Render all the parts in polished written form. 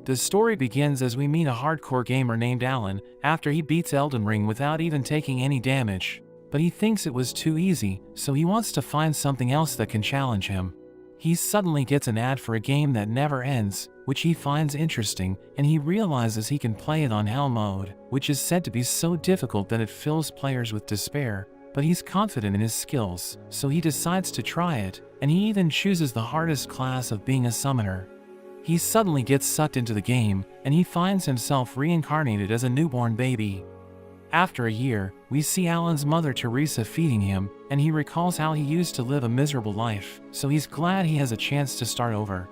The story begins as we meet a hardcore gamer named Alan after he beats Elden Ring without even taking any damage. But he thinks it was too easy, so he wants to find something else that can challenge him. He suddenly gets an ad for a game that never ends, which he finds interesting, and he realizes he can play it on Hell mode, which is said to be so difficult that it fills players with despair. But he's confident in his skills, so he decides to try it, and he even chooses the hardest class of being a summoner. He suddenly gets sucked into the game, and he finds himself reincarnated as a newborn baby. After a year, we see Alan's mother Teresa feeding him, and he recalls how he used to live a miserable life, so he's glad he has a chance to start over.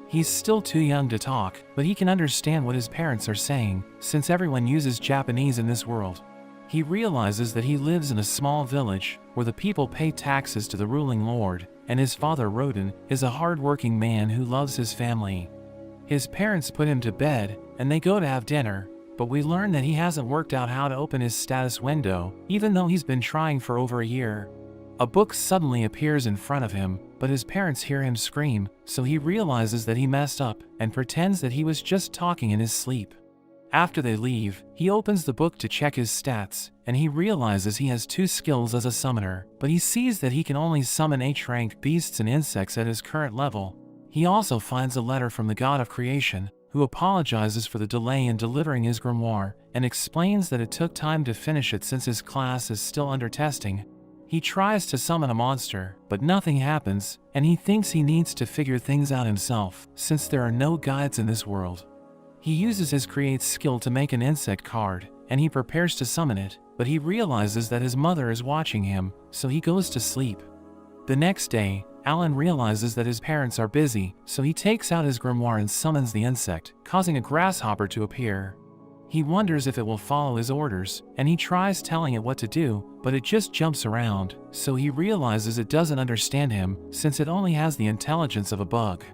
He's still too young to talk, but he can understand what his parents are saying, since everyone uses Japanese in this world. He realizes that he lives in a small village, where the people pay taxes to the ruling lord, and his father Rodin is a hard-working man who loves his family. His parents put him to bed, and they go to have dinner, but we learn that he hasn't worked out how to open his status window, even though he's been trying for over a year. A book suddenly appears in front of him, but his parents hear him scream, so he realizes that he messed up, and pretends that he was just talking in his sleep. After they leave, he opens the book to check his stats, and he realizes he has 2 skills as a summoner, but he sees that he can only summon H-rank beasts and insects at his current level. He also finds a letter from the god of creation, who apologizes for the delay in delivering his grimoire, and explains that it took time to finish it since his class is still under testing. He tries to summon a monster, but nothing happens, and he thinks he needs to figure things out himself, since there are no guides in this world. He uses his create skill to make an insect card, and he prepares to summon it, but he realizes that his mother is watching him, so he goes to sleep. The next day, Alan realizes that his parents are busy, so he takes out his grimoire and summons the insect, causing a grasshopper to appear. He wonders if it will follow his orders, and he tries telling it what to do, but it just jumps around, so he realizes it doesn't understand him, since it only has the intelligence of a bug.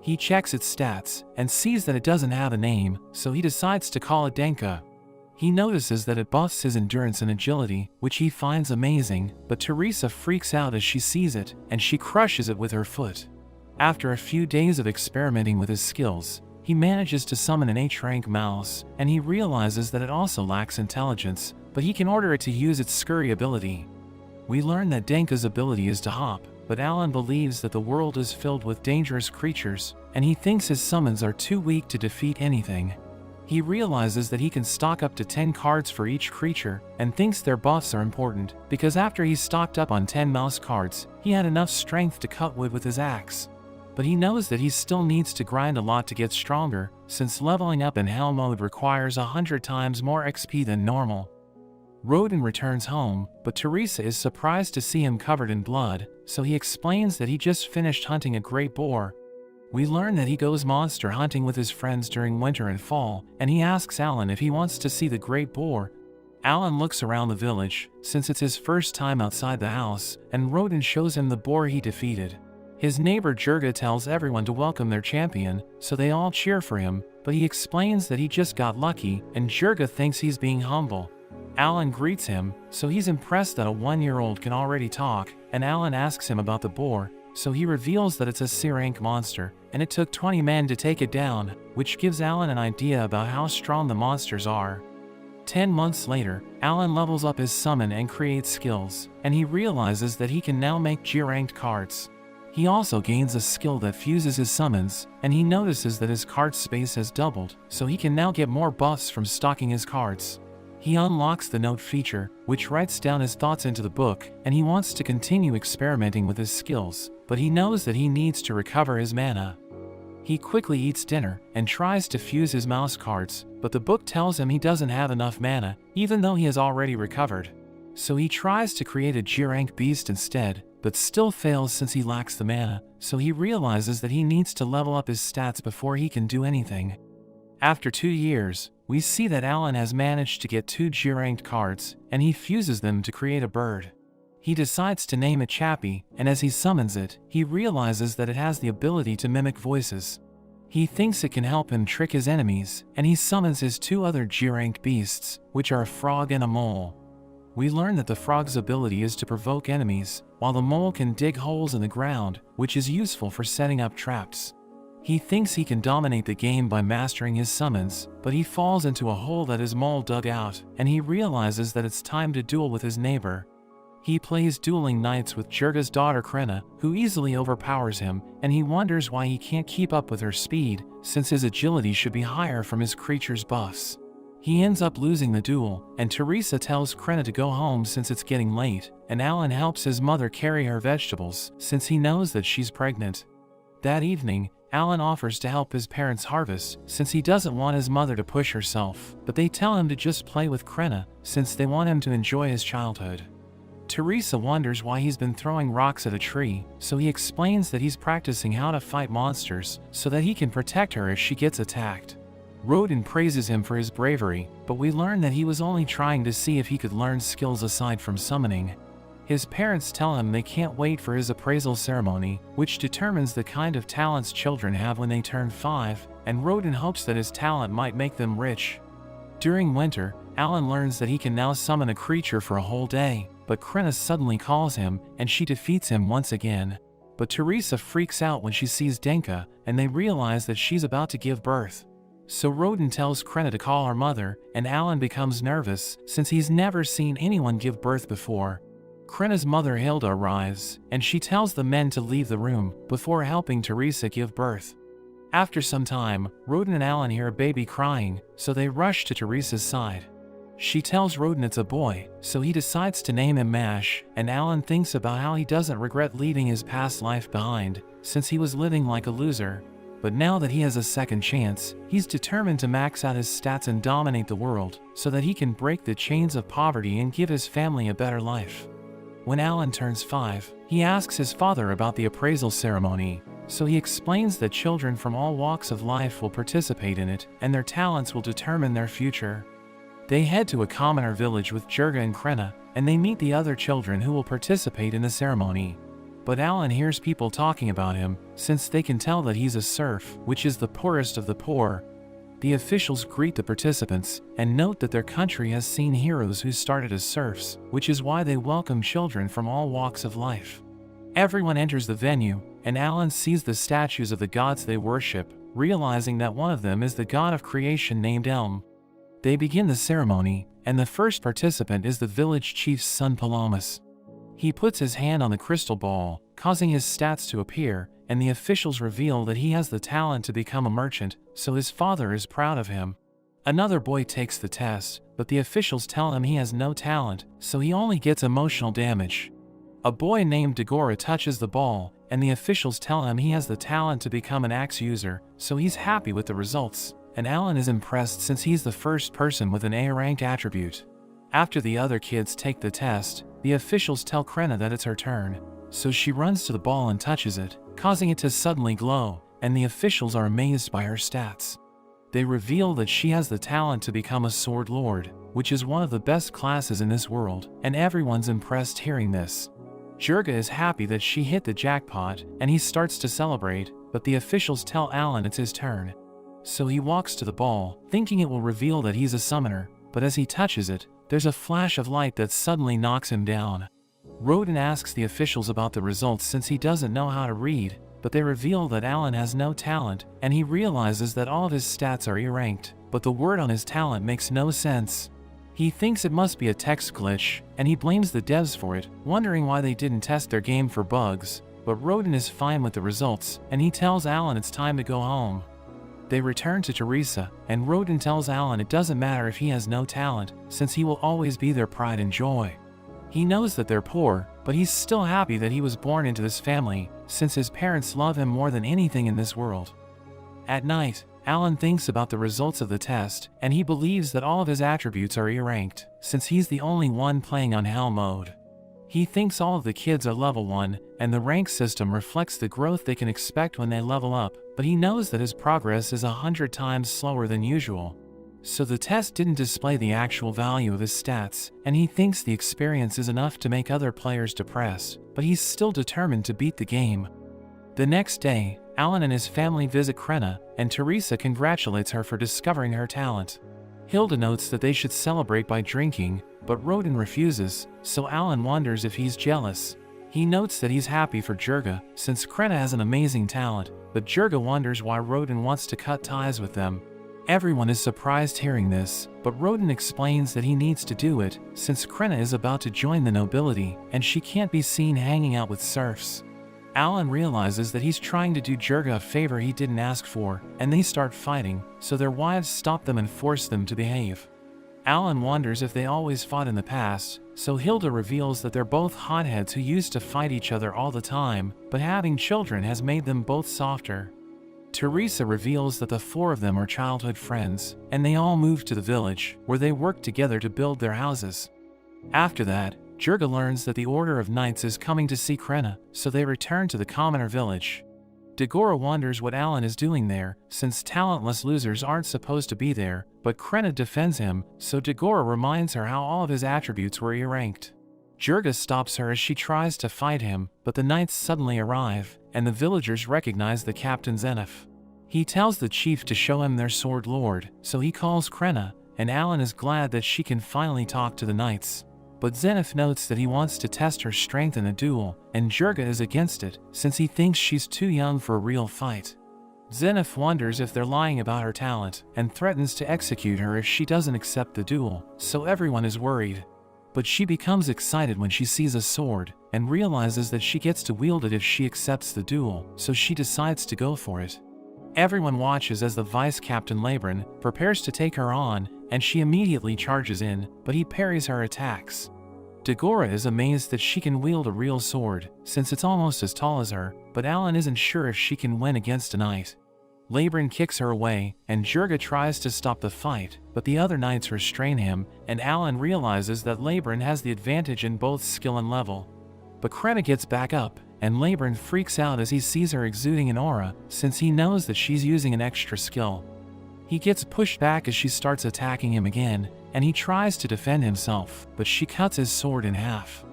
He checks its stats, and sees that it doesn't have a name, so he decides to call it Denka. He notices that it buffs his endurance and agility, which he finds amazing, but Teresa freaks out as she sees it, and she crushes it with her foot. After a few days of experimenting with his skills, he manages to summon an H-rank mouse, and he realizes that it also lacks intelligence, but he can order it to use its scurry ability. We learn that Denka's ability is to hop, but Alan believes that the world is filled with dangerous creatures, and he thinks his summons are too weak to defeat anything. He realizes that he can stock up to 10 cards for each creature, and thinks their buffs are important, because after he stocked up on 10 mouse cards, he had enough strength to cut wood with his axe. But he knows that he still needs to grind a lot to get stronger, since leveling up in Hell mode requires 100 times more XP than normal. Rodin returns home, but Teresa is surprised to see him covered in blood, so he explains that he just finished hunting a great boar. We learn that he goes monster hunting with his friends during winter and fall, and he asks Alan if he wants to see the great boar. Alan looks around the village, since it's his first time outside the house, and Rodin shows him the boar he defeated. His neighbor Jurga tells everyone to welcome their champion, so they all cheer for him, but he explains that he just got lucky, and Jurga thinks he's being humble. Alan greets him, so he's impressed that a 1-year-old can already talk, and Alan asks him about the boar, so he reveals that it's a C-rank monster, and it took 20 men to take it down, which gives Alan an idea about how strong the monsters are. 10 months later, Alan levels up his summon and creates skills, and he realizes that he can now make G-ranked cards. He also gains a skill that fuses his summons, and he notices that his card space has doubled, so he can now get more buffs from stocking his cards. He unlocks the note feature, which writes down his thoughts into the book, and he wants to continue experimenting with his skills, but he knows that he needs to recover his mana. He quickly eats dinner, and tries to fuse his mouse cards, but the book tells him he doesn't have enough mana, even though he has already recovered. So he tries to create a G-rank beast instead, but still fails since he lacks the mana, so he realizes that he needs to level up his stats before he can do anything. After 2 years, we see that Alan has managed to get 2 G-ranked cards, and he fuses them to create a bird. He decides to name it Chappie, and as he summons it, he realizes that it has the ability to mimic voices. He thinks it can help him trick his enemies, and he summons his 2 other G-ranked beasts, which are a frog and a mole. We learn that the frog's ability is to provoke enemies, while the mole can dig holes in the ground, which is useful for setting up traps. He thinks he can dominate the game by mastering his summons, but he falls into a hole that his mole dug out, and he realizes that it's time to duel with his neighbor. He plays dueling knights with Jurga's daughter Krenna, who easily overpowers him, and he wonders why he can't keep up with her speed, since his agility should be higher from his creature's buffs. He ends up losing the duel, and Teresa tells Krenna to go home since it's getting late, and Alan helps his mother carry her vegetables, since he knows that she's pregnant. That evening, Alan offers to help his parents harvest, since he doesn't want his mother to push herself, but they tell him to just play with Krenna, since they want him to enjoy his childhood. Teresa wonders why he's been throwing rocks at a tree, so he explains that he's practicing how to fight monsters, so that he can protect her if she gets attacked. Rodin praises him for his bravery, but we learn that he was only trying to see if he could learn skills aside from summoning. His parents tell him they can't wait for his appraisal ceremony, which determines the kind of talents children have when they turn 5, and Rodin hopes that his talent might make them rich. During winter, Alan learns that he can now summon a creature for a whole day, but Krenna suddenly calls him, and she defeats him once again. But Teresa freaks out when she sees Denka, and they realize that she's about to give birth. So Rodin tells Krenna to call her mother, and Alan becomes nervous, since he's never seen anyone give birth before. Krenna's mother Hilda arrives, and she tells the men to leave the room, before helping Teresa give birth. After some time, Rodin and Alan hear a baby crying, so they rush to Teresa's side. She tells Rodin it's a boy, so he decides to name him Mash, and Alan thinks about how he doesn't regret leaving his past life behind, since he was living like a loser. But now that he has a second chance, he's determined to max out his stats and dominate the world, so that he can break the chains of poverty and give his family a better life. When Alan turns 5, he asks his father about the appraisal ceremony, so he explains that children from all walks of life will participate in it, and their talents will determine their future. They head to a commoner village with Jurga and Krenna, and they meet the other children who will participate in the ceremony. But Alan hears people talking about him, since they can tell that he's a serf, which is the poorest of the poor. The officials greet the participants, and note that their country has seen heroes who started as serfs, which is why they welcome children from all walks of life. Everyone enters the venue, and Alan sees the statues of the gods they worship, realizing that one of them is the god of creation named Elm. They begin the ceremony, and the first participant is the village chief's son Palomas. He puts his hand on the crystal ball, causing his stats to appear, and the officials reveal that he has the talent to become a merchant, so his father is proud of him. Another boy takes the test, but the officials tell him he has no talent, so he only gets emotional damage. A boy named Dagora touches the ball, and the officials tell him he has the talent to become an axe user, so he's happy with the results, and Alan is impressed since he's the first person with an A-ranked attribute. After the other kids take the test, the officials tell Krenna that it's her turn, so she runs to the ball and touches it, causing it to suddenly glow, and the officials are amazed by her stats. They reveal that she has the talent to become a sword lord, which is one of the best classes in this world, and everyone's impressed hearing this. Jurga is happy that she hit the jackpot, and he starts to celebrate, but the officials tell Alan it's his turn. So he walks to the ball, thinking it will reveal that he's a summoner, but as he touches it, there's a flash of light that suddenly knocks him down. Rodin asks the officials about the results since he doesn't know how to read, but they reveal that Alan has no talent, and he realizes that all of his stats are E-ranked, but the word on his talent makes no sense. He thinks it must be a text glitch, and he blames the devs for it, wondering why they didn't test their game for bugs, but Rodin is fine with the results, and he tells Alan it's time to go home. They return to Teresa, and Rodin tells Alan it doesn't matter if he has no talent, since he will always be their pride and joy. He knows that they're poor, but he's still happy that he was born into this family, since his parents love him more than anything in this world. At night, Alan thinks about the results of the test, and he believes that all of his attributes are E-ranked, since he's the only one playing on Hell mode. He thinks all of the kids are level 1, and the rank system reflects the growth they can expect when they level up, but he knows that his progress is 100 times slower than usual. So the test didn't display the actual value of his stats, and he thinks the experience is enough to make other players depressed, but he's still determined to beat the game. The next day, Alan and his family visit Krenna, and Teresa congratulates her for discovering her talent. Hilda notes that they should celebrate by drinking, but Rodin refuses, so Alan wonders if he's jealous. He notes that he's happy for Jurga, since Krenna has an amazing talent, but Jurga wonders why Rodin wants to cut ties with them. Everyone is surprised hearing this, but Rodin explains that he needs to do it, since Krenna is about to join the nobility, and she can't be seen hanging out with serfs. Alan realizes that he's trying to do Jurga a favor he didn't ask for, and they start fighting, so their wives stop them and force them to behave. Alan wonders if they always fought in the past, so Hilda reveals that they're both hotheads who used to fight each other all the time, but having children has made them both softer. Teresa reveals that the four of them are childhood friends, and they all moved to the village, where they work together to build their houses. After that, Jurga learns that the Order of Knights is coming to see Krenna, so they return to the commoner village. Dagora wonders what Alan is doing there, since talentless losers aren't supposed to be there, but Krenna defends him, so Dagora reminds her how all of his attributes were E-ranked. Jurga stops her as she tries to fight him, but the knights suddenly arrive, and the villagers recognize the captain Zenith. He tells the chief to show him their sword lord, so he calls Krenna, and Alan is glad that she can finally talk to the knights. But Zenith notes that he wants to test her strength in a duel, and Jurga is against it, since he thinks she's too young for a real fight. Zenith wonders if they're lying about her talent, and threatens to execute her if she doesn't accept the duel, so everyone is worried. But she becomes excited when she sees a sword, and realizes that she gets to wield it if she accepts the duel, so she decides to go for it. Everyone watches as the Vice Captain Labrin prepares to take her on, and she immediately charges in, but he parries her attacks. Dagora is amazed that she can wield a real sword, since it's almost as tall as her, but Alan isn't sure if she can win against a knight. Labrin kicks her away, and Jurga tries to stop the fight, but the other knights restrain him, and Alan realizes that Labrin has the advantage in both skill and level. But Krenna gets back up, and Labrin freaks out as he sees her exuding an aura, since he knows that she's using an extra skill. He gets pushed back as she starts attacking him again, and he tries to defend himself, but she cuts his sword in half.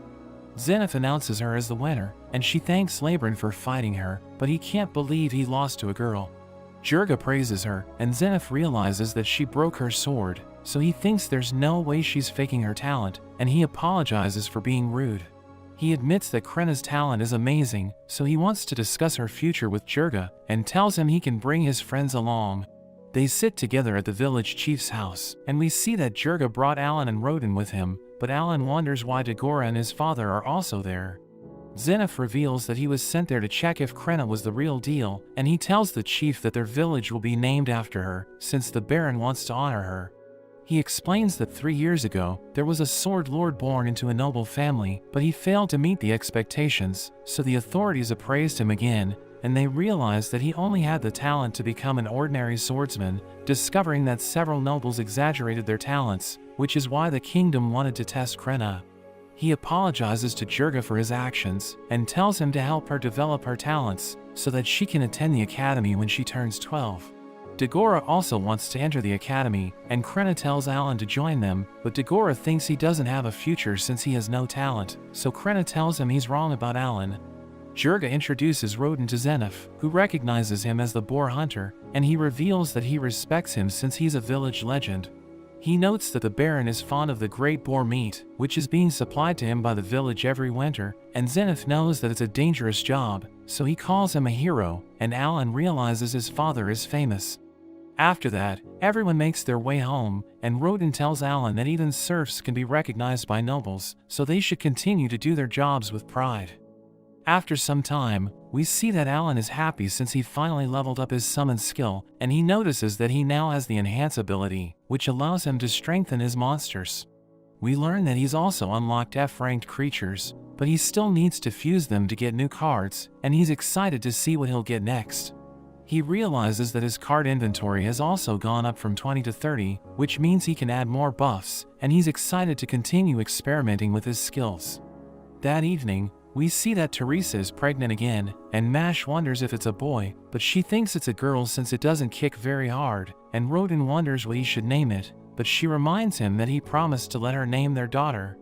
Zenith announces her as the winner, and she thanks Labrin for fighting her, but he can't believe he lost to a girl. Jurga praises her, and Zenith realizes that she broke her sword, so he thinks there's no way she's faking her talent, and he apologizes for being rude. He admits that Krenna's talent is amazing, so he wants to discuss her future with Jurga, and tells him he can bring his friends along. They sit together at the village chief's house, and we see that Jurga brought Alan and Rodin with him, but Alan wonders why Dagora and his father are also there. Zenith reveals that he was sent there to check if Krenna was the real deal, and he tells the chief that their village will be named after her, since the Baron wants to honor her. He explains that 3 years ago, there was a sword lord born into a noble family, but he failed to meet the expectations, so the authorities appraised him again, and they realized that he only had the talent to become an ordinary swordsman, discovering that several nobles exaggerated their talents, which is why the kingdom wanted to test Krenna. He apologizes to Jurga for his actions, and tells him to help her develop her talents, so that she can attend the academy when she turns 12. Dagora also wants to enter the academy, and Krenna tells Alan to join them, but Dagora thinks he doesn't have a future since he has no talent, so Krenna tells him he's wrong about Alan. Jurga introduces Rodin to Zenith, who recognizes him as the boar hunter, and he reveals that he respects him since he's a village legend. He notes that the Baron is fond of the great boar meat, which is being supplied to him by the village every winter, and Zenith knows that it's a dangerous job, so he calls him a hero, and Alan realizes his father is famous. After that, everyone makes their way home, and Rodin tells Alan that even serfs can be recognized by nobles, so they should continue to do their jobs with pride. After some time, we see that Alan is happy since he finally leveled up his summon skill, and he notices that he now has the enhance ability, which allows him to strengthen his monsters. We learn that he's also unlocked F-ranked creatures, but he still needs to fuse them to get new cards, and he's excited to see what he'll get next. He realizes that his card inventory has also gone up from 20 to 30, which means he can add more buffs, and he's excited to continue experimenting with his skills. That evening, we see that Teresa is pregnant again, and Mash wonders if it's a boy, but she thinks it's a girl since it doesn't kick very hard, and Rodin wonders what he should name it, but she reminds him that he promised to let her name their daughter.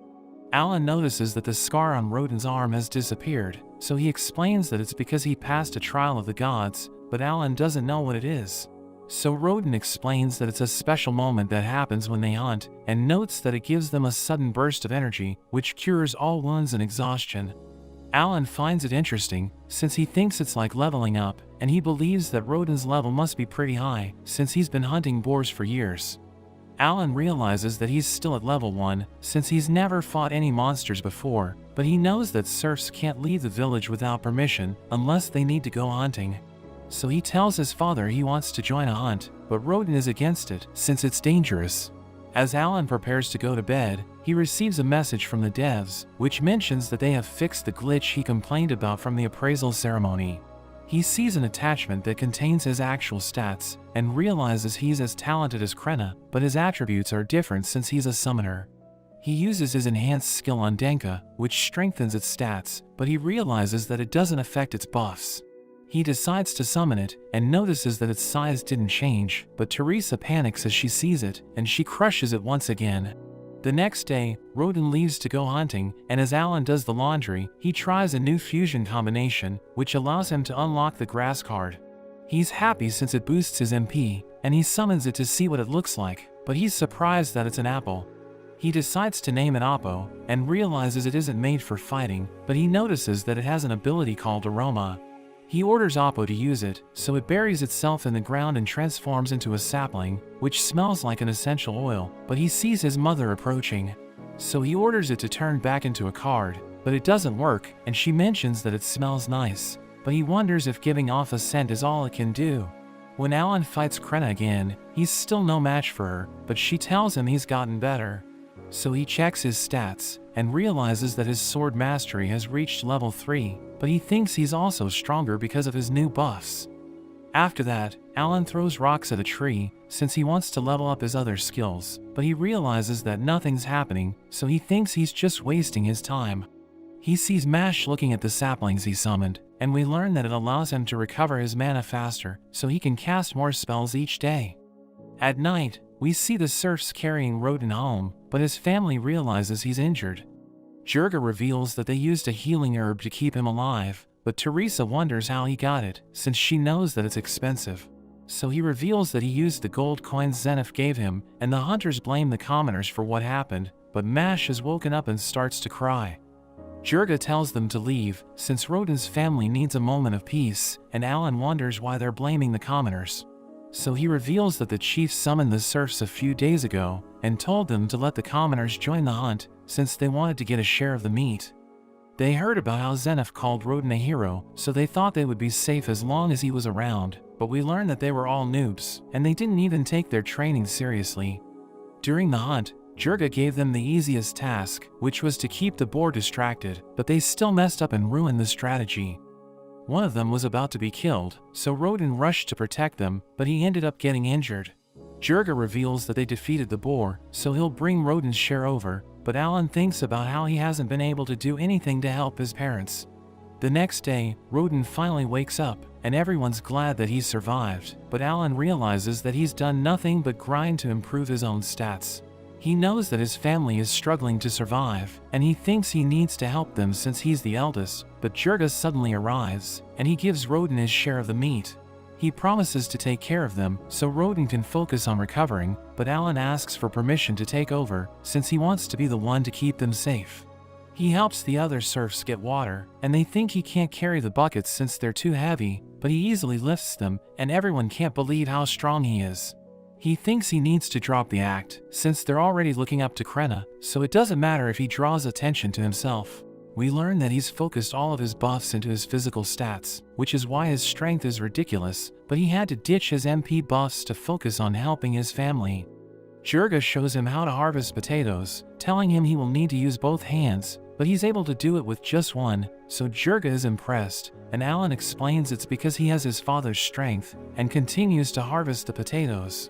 Alan notices that the scar on Rodin's arm has disappeared, so he explains that it's because he passed a trial of the gods, but Alan doesn't know what it is. So Rodin explains that it's a special moment that happens when they hunt, and notes that it gives them a sudden burst of energy, which cures all wounds and exhaustion. Alan finds it interesting, since he thinks it's like leveling up, and he believes that Rodin's level must be pretty high, since he's been hunting boars for years. Alan realizes that he's still at level 1, since he's never fought any monsters before, but he knows that serfs can't leave the village without permission, unless they need to go hunting. So he tells his father he wants to join a hunt, but Rodin is against it, since it's dangerous. As Alan prepares to go to bed, he receives a message from the devs, which mentions that they have fixed the glitch he complained about from the appraisal ceremony. He sees an attachment that contains his actual stats, and realizes he's as talented as Krenna, but his attributes are different since he's a summoner. He uses his enhanced skill on Denka, which strengthens its stats, but he realizes that it doesn't affect its buffs. He decides to summon it, and notices that its size didn't change, but Teresa panics as she sees it, and she crushes it once again. The next day, Rodin leaves to go hunting, and as Alan does the laundry, he tries a new fusion combination, which allows him to unlock the grass card. He's happy since it boosts his MP, and he summons it to see what it looks like, but he's surprised that it's an apple. He decides to name it Oppo, and realizes it isn't made for fighting, but he notices that it has an ability called Aroma. He orders Oppo to use it, so it buries itself in the ground and transforms into a sapling, which smells like an essential oil, but he sees his mother approaching. So he orders it to turn back into a card, but it doesn't work, and she mentions that it smells nice, but he wonders if giving off a scent is all it can do. When Alan fights Krenna again, he's still no match for her, but she tells him he's gotten better. So he checks his stats, and realizes that his sword mastery has reached level 3, but he thinks he's also stronger because of his new buffs. After that, Alan throws rocks at a tree, since he wants to level up his other skills, but he realizes that nothing's happening, so he thinks he's just wasting his time. He sees Mash looking at the saplings he summoned, and we learn that it allows him to recover his mana faster, so he can cast more spells each day. At night, we see the serfs carrying Rodin home, but his family realizes he's injured. Jurga reveals that they used a healing herb to keep him alive, but Teresa wonders how he got it, since she knows that it's expensive. So he reveals that he used the gold coins Zenith gave him, and the hunters blame the commoners for what happened, but Mash is woken up and starts to cry. Jurga tells them to leave, since Rodin's family needs a moment of peace, and Alan wonders why they're blaming the commoners. So he reveals that the chief summoned the serfs a few days ago, and told them to let the commoners join the hunt, since they wanted to get a share of the meat. They heard about how Zenith called Rodin a hero, so they thought they would be safe as long as he was around, but we learned that they were all noobs, and they didn't even take their training seriously. During the hunt, Jurga gave them the easiest task, which was to keep the boar distracted, but they still messed up and ruined the strategy. One of them was about to be killed, so Rodin rushed to protect them, but he ended up getting injured. Jurga reveals that they defeated the boar, so he'll bring Rodin's share over, but Alan thinks about how he hasn't been able to do anything to help his parents. The next day, Rodin finally wakes up, and everyone's glad that he's survived, but Alan realizes that he's done nothing but grind to improve his own stats. He knows that his family is struggling to survive, and he thinks he needs to help them since he's the eldest, but Jurga suddenly arrives, and he gives Rodin his share of the meat. He promises to take care of them, so Rodin can focus on recovering, but Alan asks for permission to take over, since he wants to be the one to keep them safe. He helps the other serfs get water, and they think he can't carry the buckets since they're too heavy, but he easily lifts them, and everyone can't believe how strong he is. He thinks he needs to drop the act, since they're already looking up to Krenna, so it doesn't matter if he draws attention to himself. We learn that he's focused all of his buffs into his physical stats, which is why his strength is ridiculous, but he had to ditch his MP buffs to focus on helping his family. Jurga shows him how to harvest potatoes, telling him he will need to use both hands, but he's able to do it with just one, so Jurga is impressed, and Alan explains it's because he has his father's strength, and continues to harvest the potatoes.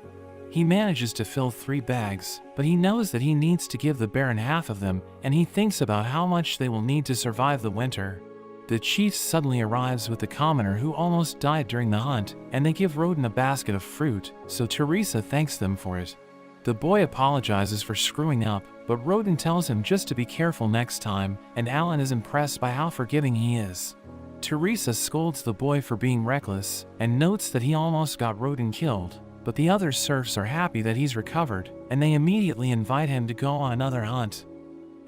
He manages to fill 3 bags, but he knows that he needs to give the Baron half of them, and he thinks about how much they will need to survive the winter. The chief suddenly arrives with the commoner who almost died during the hunt, and they give Rodin a basket of fruit, so Teresa thanks them for it. The boy apologizes for screwing up, but Rodin tells him just to be careful next time, and Alan is impressed by how forgiving he is. Teresa scolds the boy for being reckless, and notes that he almost got Rodin killed. But the other serfs are happy that he's recovered, and they immediately invite him to go on another hunt.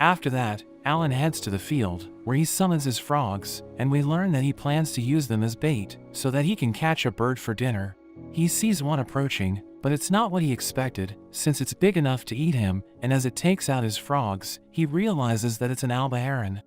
After that, Alan heads to the field, where he summons his frogs, and we learn that he plans to use them as bait, so that he can catch a bird for dinner. He sees one approaching, but it's not what he expected, since it's big enough to eat him, and as it takes out his frogs, he realizes that it's an alba heron.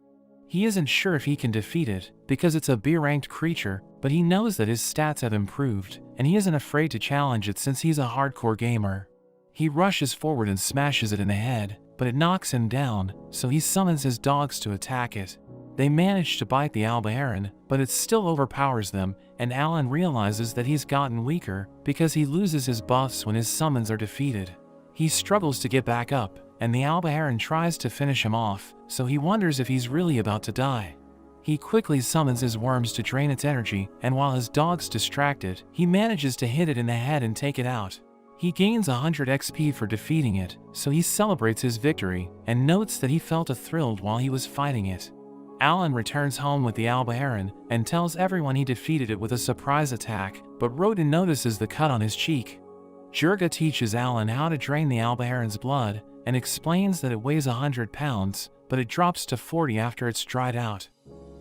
He isn't sure if he can defeat it, because it's a B-ranked creature, but he knows that his stats have improved, and he isn't afraid to challenge it since he's a hardcore gamer. He rushes forward and smashes it in the head, but it knocks him down, so he summons his dogs to attack it. They manage to bite the alba heron, but it still overpowers them, and Alan realizes that he's gotten weaker because he loses his buffs when his summons are defeated. He struggles to get back up, and the alba heron tries to finish him off, so he wonders if he's really about to die. He quickly summons his worms to drain its energy, and while his dogs distract it, he manages to hit it in the head and take it out. He gains 100 XP for defeating it, so he celebrates his victory, and notes that he felt thrilled while he was fighting it. Alan returns home with the alba heron, and tells everyone he defeated it with a surprise attack, but Rodin notices the cut on his cheek. Jurga teaches Alan how to drain the alba heron's blood, and explains that it weighs 100 pounds, but it drops to 40 after it's dried out.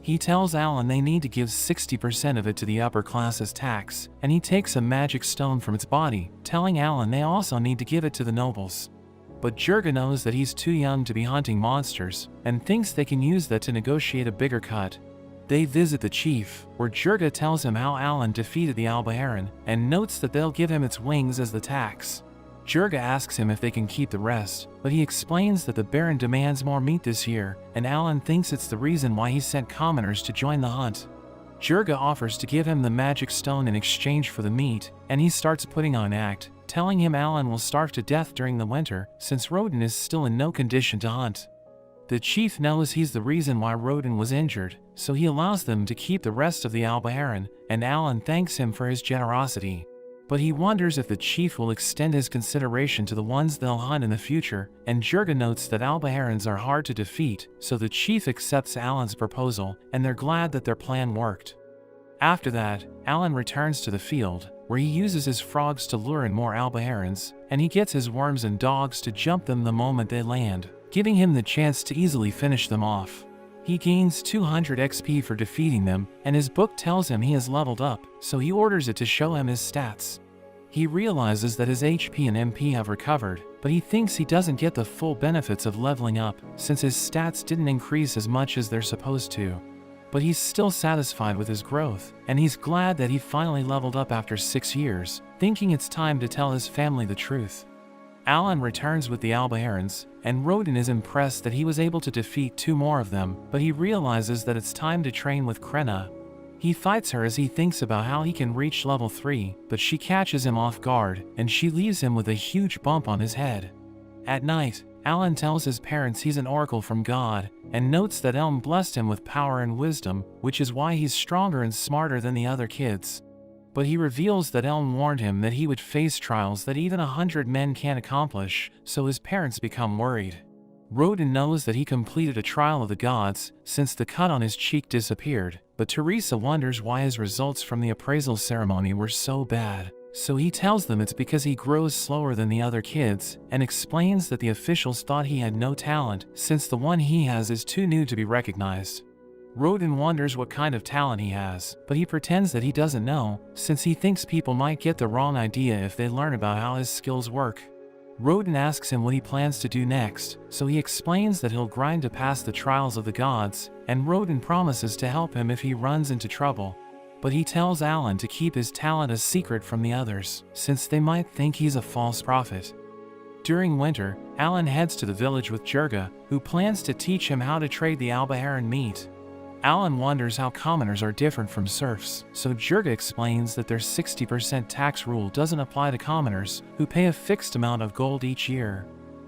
He tells Alan they need to give 60% of it to the upper class as tax, and he takes a magic stone from its body, telling Alan they also need to give it to the nobles. But Jurga knows that he's too young to be hunting monsters, and thinks they can use that to negotiate a bigger cut. They visit the chief, where Jurga tells him how Alan defeated the alba heron, and notes that they'll give him its wings as the tax. Jurga asks him if they can keep the rest, but he explains that the Baron demands more meat this year, and Alan thinks it's the reason why he sent commoners to join the hunt. Jurga offers to give him the magic stone in exchange for the meat, and he starts putting on an act, telling him Alan will starve to death during the winter, since Rodin is still in no condition to hunt. The chief knows he's the reason why Rodin was injured, so he allows them to keep the rest of the alba heron, and Alan thanks him for his generosity. But he wonders if the chief will extend his consideration to the ones they'll hunt in the future, and Jurga notes that alba herons are hard to defeat, so the chief accepts Alan's proposal, and they're glad that their plan worked. After that, Alan returns to the field, where he uses his frogs to lure in more alba herons, and he gets his worms and dogs to jump them the moment they land, giving him the chance to easily finish them off. He gains 200 XP for defeating them, and his book tells him he has leveled up, so he orders it to show him his stats. He realizes that his HP and MP have recovered, but he thinks he doesn't get the full benefits of leveling up, since his stats didn't increase as much as they're supposed to. But he's still satisfied with his growth, and he's glad that he finally leveled up after 6 years, thinking it's time to tell his family the truth. Alan returns with the alba herons, and Rodin is impressed that he was able to defeat 2 more of them, but he realizes that it's time to train with Krenna. He fights her as he thinks about how he can reach level 3, but she catches him off guard, and she leaves him with a huge bump on his head. At night, Alan tells his parents he's an oracle from God, and notes that Elm blessed him with power and wisdom, which is why he's stronger and smarter than the other kids. But he reveals that Elm warned him that he would face trials that even 100 men can't accomplish, so his parents become worried. Rodin knows that he completed a trial of the gods, since the cut on his cheek disappeared, but Teresa wonders why his results from the appraisal ceremony were so bad. So he tells them it's because he grows slower than the other kids, and explains that the officials thought he had no talent, since the one he has is too new to be recognized. Rodin wonders what kind of talent he has, but he pretends that he doesn't know, since he thinks people might get the wrong idea if they learn about how his skills work. Rodin asks him what he plans to do next, so he explains that he'll grind to pass the trials of the gods, and Rodin promises to help him if he runs into trouble. But he tells Alan to keep his talent a secret from the others, since they might think he's a false prophet. During winter, Alan heads to the village with Jurga, who plans to teach him how to trade the alba heron meat. Alan wonders how commoners are different from serfs, so Jurga explains that their 60% tax rule doesn't apply to commoners, who pay a fixed amount of gold each year.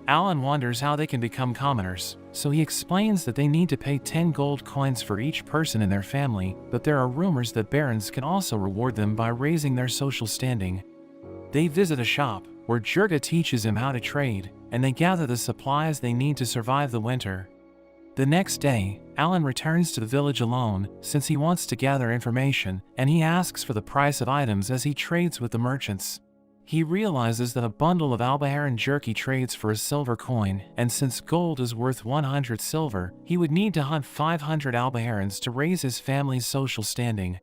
Alan wonders how they can become commoners, so he explains that they need to pay 10 gold coins for each person in their family, but there are rumors that barons can also reward them by raising their social standing. They visit a shop, where Jurga teaches him how to trade, and they gather the supplies they need to survive the winter. The next day, Alan returns to the village alone, since he wants to gather information, and he asks for the price of items as he trades with the merchants. He realizes that a bundle of Albaharan jerky trades for a silver coin, and since gold is worth 100 silver, he would need to hunt 500 Albaharans to raise his family's social standing.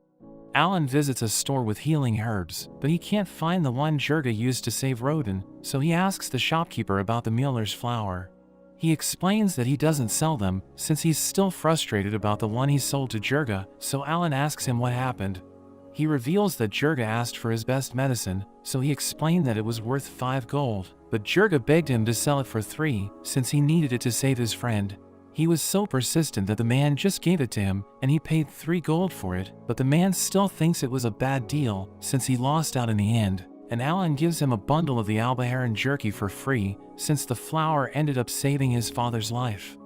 Alan visits a store with healing herbs, but he can't find the one Jurga used to save Rodin, so he asks the shopkeeper about the Mueller's flour. He explains that he doesn't sell them, since he's still frustrated about the one he sold to Jurga, so Alan asks him what happened. He reveals that Jurga asked for his best medicine, so he explained that it was worth 5 gold, but Jurga begged him to sell it for 3, since he needed it to save his friend. He was so persistent that the man just gave it to him, and he paid 3 gold for it, but the man still thinks it was a bad deal, since he lost out in the end, and Alan gives him a bundle of the Albaharan jerky for free, since the flour ended up saving his father's life.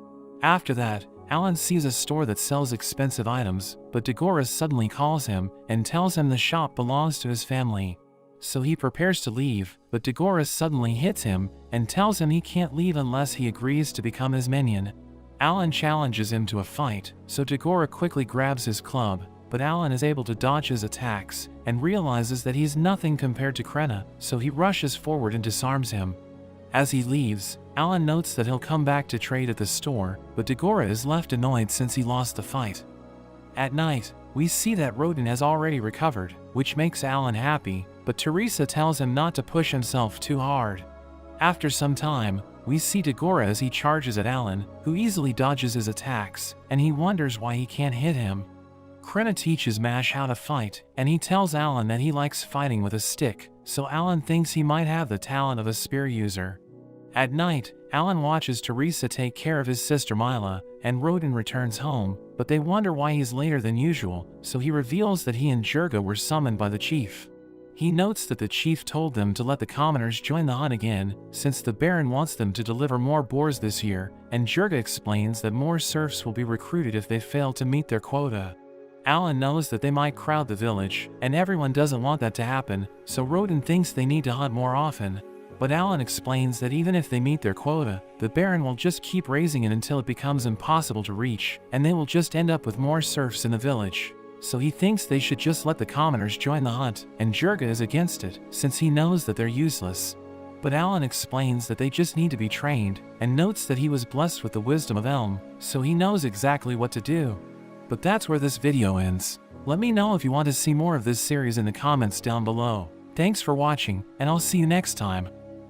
After that, Alan sees a store that sells expensive items, but Dagora suddenly calls him and tells him the shop belongs to his family. So he prepares to leave, but Dagora suddenly hits him and tells him he can't leave unless he agrees to become his minion. Alan challenges him to a fight, so Dagora quickly grabs his club, but Alan is able to dodge his attacks and realizes that he's nothing compared to Krenna, so he rushes forward and disarms him. As he leaves, Alan notes that he'll come back to trade at the store, but Dagora is left annoyed since he lost the fight. At night, we see that Rodin has already recovered, which makes Alan happy, but Teresa tells him not to push himself too hard. After some time, we see Dagora as he charges at Alan, who easily dodges his attacks, and he wonders why he can't hit him. Krenna teaches Mash how to fight, and he tells Alan that he likes fighting with a stick, so Alan thinks he might have the talent of a spear user. At night, Alan watches Teresa take care of his sister Mila, and Rodin returns home, but they wonder why he's later than usual, so he reveals that he and Jurga were summoned by the chief. He notes that the chief told them to let the commoners join the hunt again, since the Baron wants them to deliver more boars this year, and Jurga explains that more serfs will be recruited if they fail to meet their quota. Alan knows that they might crowd the village, and everyone doesn't want that to happen, so Rodin thinks they need to hunt more often. But Alan explains that even if they meet their quota, the Baron will just keep raising it until it becomes impossible to reach, and they will just end up with more serfs in the village. So he thinks they should just let the commoners join the hunt, and Jurga is against it, since he knows that they're useless. But Alan explains that they just need to be trained, and notes that he was blessed with the wisdom of Elm, so he knows exactly what to do. But that's where this video ends. Let me know if you want to see more of this series in the comments down below. Thanks for watching, and I'll see you next time.